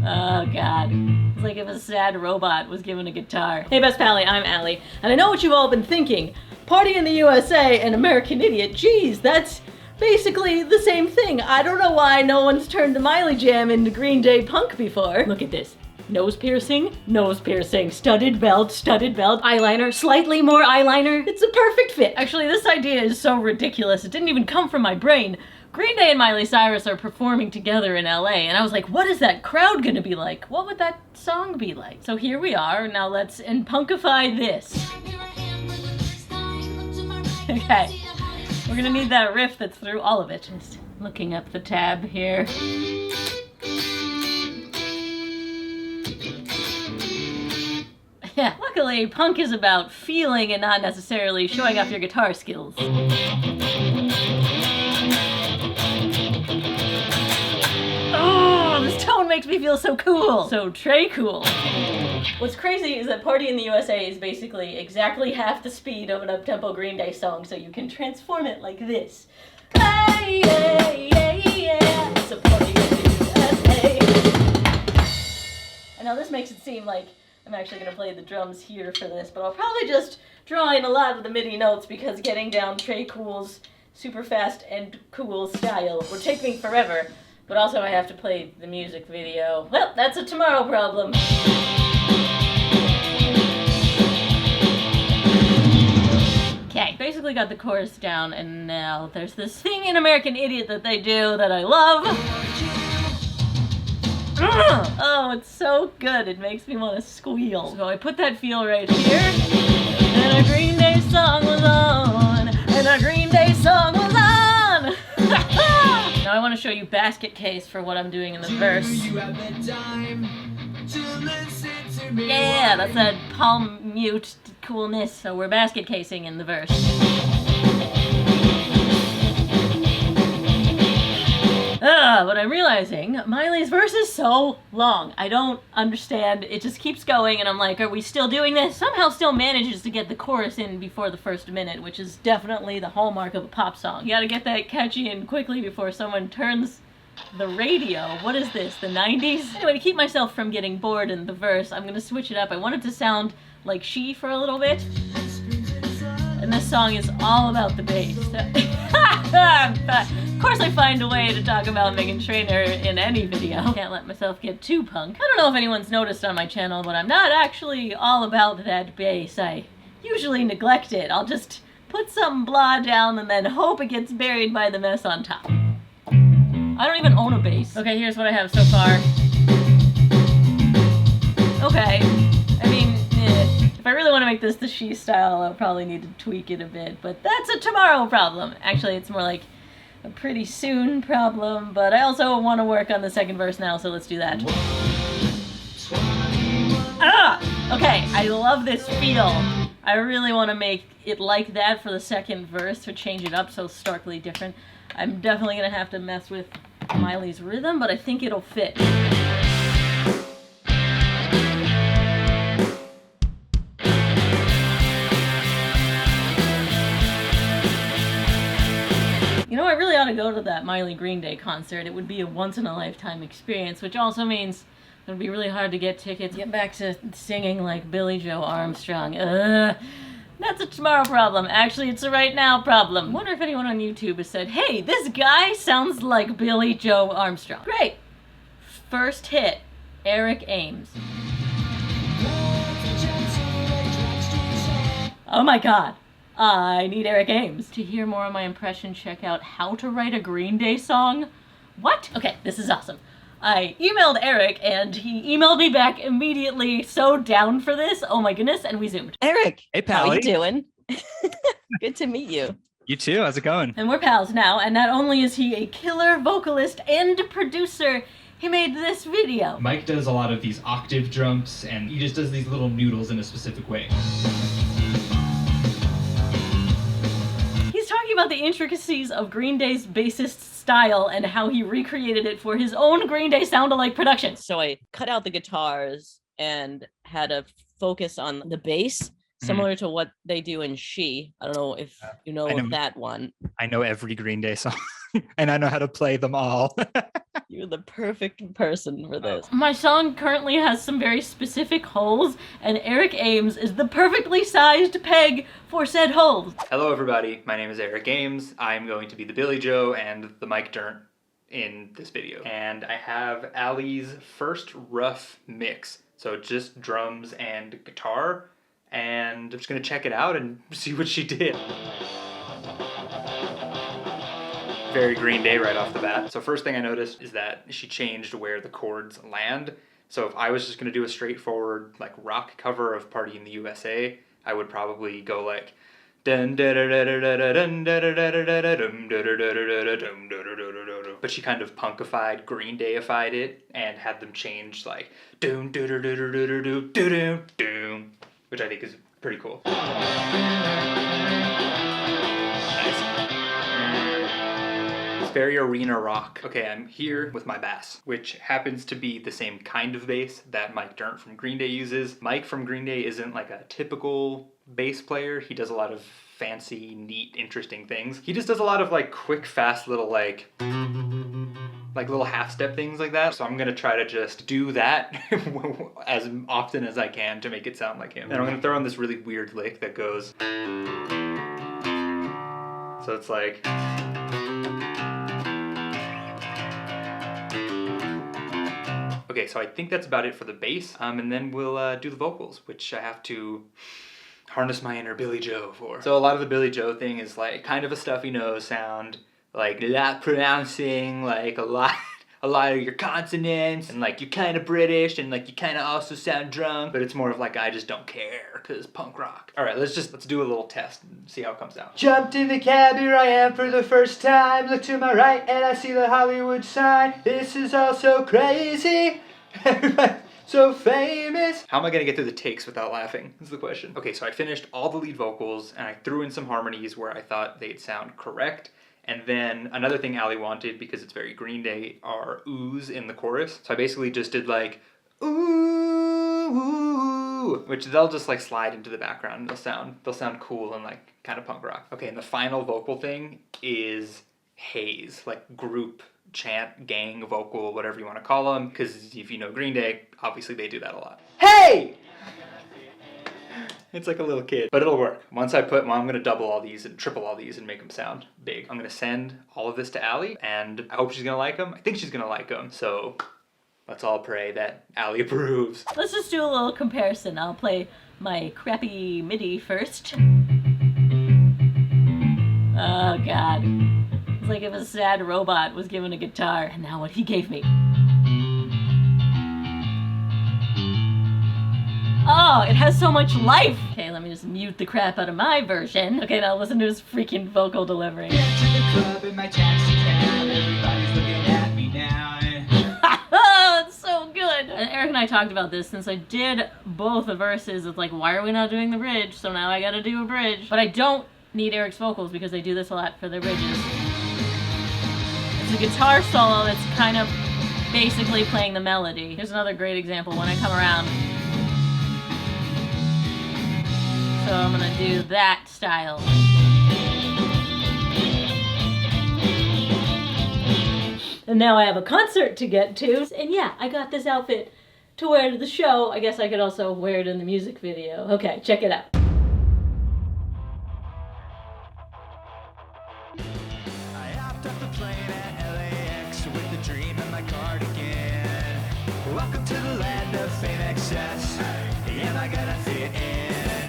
Oh, God. It's like if a sad robot was given a guitar. Hey, Best Pally, I'm Allie, and I know what you've all been thinking. Party in the USA and American Idiot, geez, that's basically the same thing. I don't know why no one's turned the Miley Jam into Green Day punk before. Look at this. Nose piercing, studded belt, eyeliner, slightly more eyeliner. It's a perfect fit. Actually, this idea is so ridiculous, it didn't even come from my brain. Green Day and Miley Cyrus are performing together in LA, and I was like, what is that crowd gonna be like? What would that song be like? So here we are, now let's punkify this. Okay, we're gonna need that riff that's through all of it. Just looking up the tab here. Yeah, luckily, punk is about feeling and not necessarily showing off your guitar skills. Oh, this tone makes me feel so cool. So Trey cool. What's crazy is that Party in the USA is basically exactly half the speed of an up-tempo Green Day song, so you can transform it like this. Hey, yeah, yeah, yeah. It's a party in the USA. And now this makes it seem like I'm actually going to play the drums here for this, but I'll probably just draw in a lot of the MIDI notes because getting down Trey Cool's super fast and cool style would take me forever, but also I have to play the music video. Well, that's a tomorrow problem. Okay, basically got the chorus down, and now there's this thing in American Idiot that they do that I love. Oh, it's so good. It makes me want to squeal. So I put that feel right here. And a Green Day song was on. And a Green Day song was on. Now I want to show you basket case for what I'm doing in the verse. Yeah, that's that palm mute coolness. So we're basket casing in the verse. But I'm realizing Miley's verse is so long. I don't understand. It just keeps going, and I'm like, are we still doing this? Somehow still manages to get the chorus in before the first minute, which is definitely the hallmark of a pop song. You gotta get that catchy in quickly before someone turns the radio. What is this, the 90s? Anyway, to keep myself from getting bored in the verse, I'm gonna switch it up. I want it to sound like She for a little bit. And this song is all about the bass. Of course I find a way to talk about Meghan Trainor in any video. Can't let myself get too punk. I don't know if anyone's noticed on my channel, but I'm not actually all about that bass. I usually neglect it. I'll just put some blah down and then hope it gets buried by the mess on top. I don't even own a bass. Okay, here's what I have so far. Okay. I mean, if I really want to make this the She style, I'll probably need to tweak it a bit, but that's a tomorrow problem. Actually, it's more like a pretty soon problem, but I also want to work on the second verse now, so let's do that. Okay, I love this feel. I really want to make it like that for the second verse to change it up so starkly different. I'm definitely going to have to mess with Miley's rhythm, but I think it'll fit. You know, I really ought to go to that Miley Green Day concert. It would be a once-in-a-lifetime experience, which also means it would be really hard to get tickets. Get back to singing like Billie Joe Armstrong. That's a tomorrow problem. Actually, it's a right now problem. Wonder if anyone on YouTube has said, hey, this guy sounds like Billie Joe Armstrong. Great. First hit, Eric Ames. Oh my god. I need Eric Ames. To hear more of my impression, check out How to Write a Green Day Song. What? Okay, this is awesome. I emailed Eric, and he emailed me back immediately, so down for this. Oh my goodness, and we zoomed. Eric! Hey, Pally. How you doing? Good to meet you. You too, how's it going? And we're pals now, and not only is he a killer vocalist and producer, he made this video. Mike does a lot of these octave jumps, and he just does these little noodles in a specific way. He's talking about the intricacies of Green Day's bassist style and how he recreated it for his own Green Day sound-alike production. So I cut out the guitars and had a focus on the bass, similar to what they do in She. I don't know if you know that one. I know every Green Day song. and I know how to play them all. You're the perfect person for this. My song currently has some very specific holes, and Eric Ames is the perfectly sized peg for said holes. Hello everybody, my name is Eric Ames. I'm going to be the Billy Joe and the Mike Dirnt in this video. And I have Allie's first rough mix. So just drums and guitar. And I'm just gonna check it out and see what she did. Very Green Day right off the bat. So first thing I noticed is that she changed where the chords land. So if I was just gonna do a straightforward like rock cover of Party in the USA, I would probably go like but she kind of punkified, Green Dayified it, and had them change like which I think is pretty cool. Very arena rock. Okay, I'm here with my bass, which happens to be the same kind of bass that Mike Dirnt from Green Day uses. Mike from Green Day isn't like a typical bass player. He does a lot of fancy, neat, interesting things. He just does a lot of like quick, fast little like little half-step things like that. So I'm gonna try to just do that as often as I can to make it sound like him. And I'm gonna throw in this really weird lick that goes. So it's like. Okay, so I think that's about it for the bass, and then we'll do the vocals, which I have to harness my inner Billy Joe for. So a lot of the Billy Joe thing is like kind of a stuffy nose sound, like not pronouncing like a lot of your consonants, and like you're kind of British, and like you kind of also sound drunk, but it's more of like I just don't care, cause punk rock. All right, let's do a little test and see how it comes out. Jumped in the cab, here I am for the first time. Look to my right and I see the Hollywood sign. This is all so crazy. Everybody so famous. How am I gonna get through the takes without laughing? Is the question. Okay, so I finished all the lead vocals and I threw in some harmonies where I thought they'd sound correct. And then another thing Allie wanted, because it's very Green Day, are oohs in the chorus. So I basically just did like, ooh, which they'll just like slide into the background. They'll sound cool and like kind of punk rock. Okay, and the final vocal thing is haze, like group chant, gang, vocal, whatever you want to call them. Because if you know Green Day, obviously they do that a lot. Hey! It's like a little kid, but it'll work. Once I'm gonna double all these and triple all these and make them sound big. I'm gonna send all of this to Allie, and I hope she's gonna like them. I think she's gonna like them, so let's all pray that Allie approves. Let's just do a little comparison. I'll play my crappy MIDI first. Oh God. It's like if a sad robot was given a guitar, and now what he gave me. Oh, it has so much life! Okay, let me just mute the crap out of my version. Okay, now listen to his freaking vocal delivery. Get to the club in my taxi cab, everybody's looking at me now. It's so good! And Eric and I talked about this since I did both the verses. It's like, why are we not doing the bridge? So now I gotta do a bridge. But I don't need Eric's vocals because they do this a lot for their bridges. It's a guitar solo that's kind of basically playing the melody. Here's another great example when I come around. So I'm gonna do that style. And now I have a concert to get to. And yeah, I got this outfit to wear to the show. I guess I could also wear it in the music video. Okay, check it out. I hopped off the plane at LAX with a dream in my cardigan. Welcome to the land of fame excess. Am I gonna fit in?